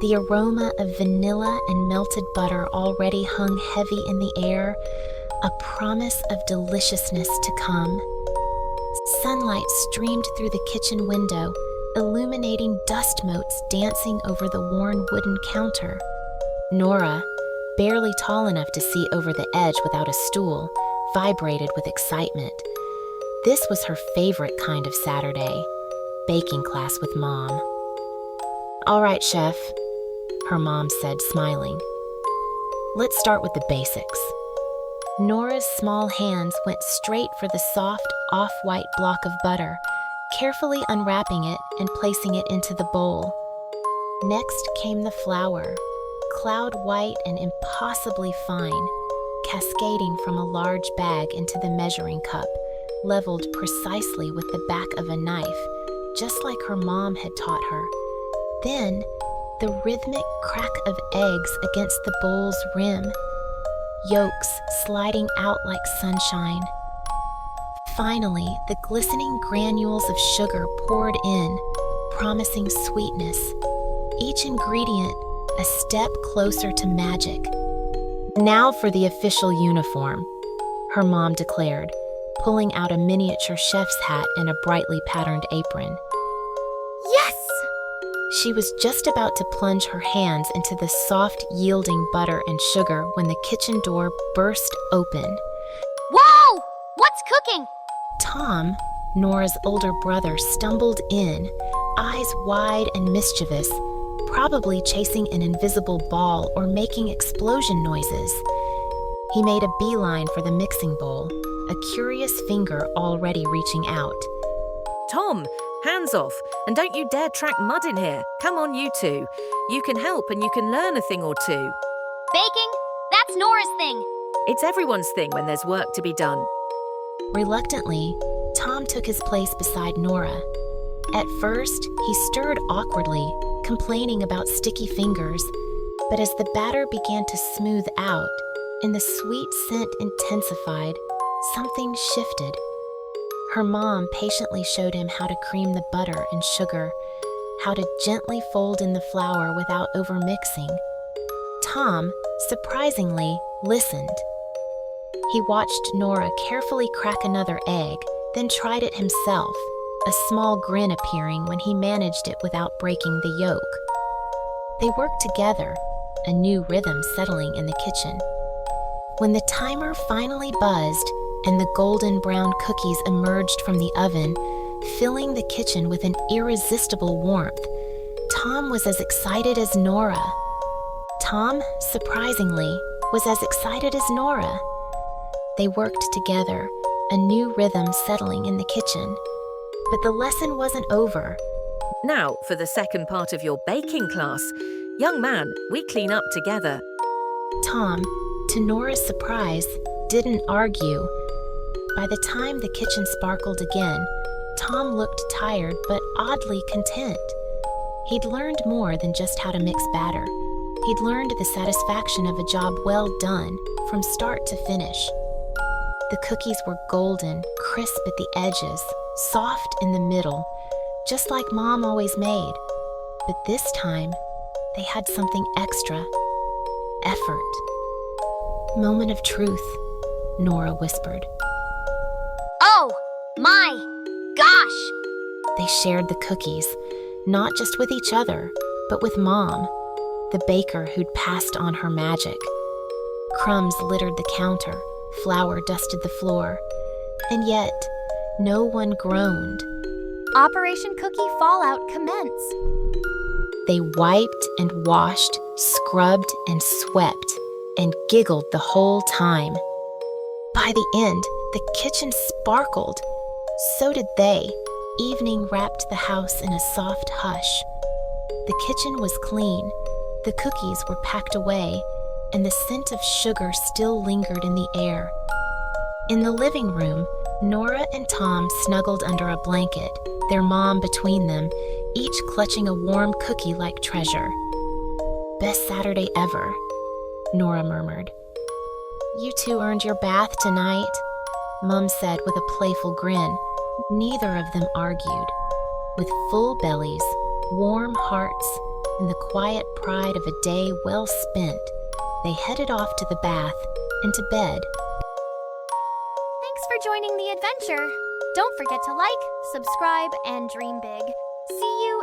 The aroma of vanilla and melted butter already hung heavy in the air, a promise of deliciousness to come. Sunlight streamed through the kitchen window, illuminating dust motes dancing over the worn wooden counter. Nora, barely tall enough to see over the edge without a stool, vibrated with excitement. This was her favorite kind of Saturday, baking class with Mom. "All right, Chef," her mom said, smiling. "Let's start with the basics." Nora's small hands went straight for the soft, off-white block of butter, carefully unwrapping it and placing it into the bowl. Next came the flour, cloud white and impossibly fine, cascading from a large bag into the measuring cup, leveled precisely with the back of a knife, just like her mom had taught her. Then, the rhythmic crack of eggs against the bowl's rim, yolks sliding out like sunshine. Finally, the glistening granules of sugar poured in, promising sweetness, each ingredient a step closer to magic. "Now for the official uniform," her mom declared, pulling out a miniature chef's hat and a brightly patterned apron. Yes! She was just about to plunge her hands into the soft, yielding butter and sugar when the kitchen door burst open. Whoa! What's cooking? Tom, Nora's older brother, stumbled in, eyes wide and mischievous, probably chasing an invisible ball or making explosion noises. He made a beeline for the mixing bowl, a curious finger already reaching out. "Tom, hands off, and don't you dare track mud in here. Come on, you two. You can help and you can learn a thing or two." Baking? That's Nora's thing. It's everyone's thing when there's work to be done. Reluctantly, Tom took his place beside Nora. At first, he stirred awkwardly, complaining about sticky fingers, but as the batter began to smooth out and the sweet scent intensified, something shifted. Her mom patiently showed him how to cream the butter and sugar, how to gently fold in the flour without overmixing. Tom, surprisingly, listened. He watched Nora carefully crack another egg, then tried it himself, a small grin appearing when he managed it without breaking the yolk. They worked together, a new rhythm settling in the kitchen. When the timer finally buzzed and the golden brown cookies emerged from the oven, filling the kitchen with an irresistible warmth, Tom was as excited as Nora. Tom, surprisingly, was as excited as Nora. They worked together, a new rhythm settling in the kitchen. But the lesson wasn't over. Now, for the second part of your baking class. Young man, we clean up together. Tom, to Nora's surprise, didn't argue. By the time the kitchen sparkled again, Tom looked tired but oddly content. He'd learned more than just how to mix batter. He'd learned the satisfaction of a job well done, from start to finish. The cookies were golden, crisp at the edges, soft in the middle, just like Mom always made. But this time, they had something extra. Effort. "Moment of truth," Nora whispered. Oh, my gosh! They shared the cookies, not just with each other, but with Mom, the baker who'd passed on her magic. Crumbs littered the counter, flour dusted the floor, and yet no one groaned. Operation Cookie Fallout commence. They wiped and washed, scrubbed and swept, and giggled the whole time. By the end, the kitchen sparkled. So did they. Evening wrapped the house in a soft hush. The kitchen was clean, the cookies were packed away, and the scent of sugar still lingered in the air. In the living room, Nora and Tom snuggled under a blanket, their mom between them, each clutching a warm cookie like treasure. "Best Saturday ever," Nora murmured. "You two earned your bath tonight," Mom said with a playful grin. Neither of them argued. With full bellies, warm hearts, in the quiet pride of a day well spent, they headed off to the bath and to bed. Thanks for joining the adventure. Don't forget to like, subscribe, and dream big. See you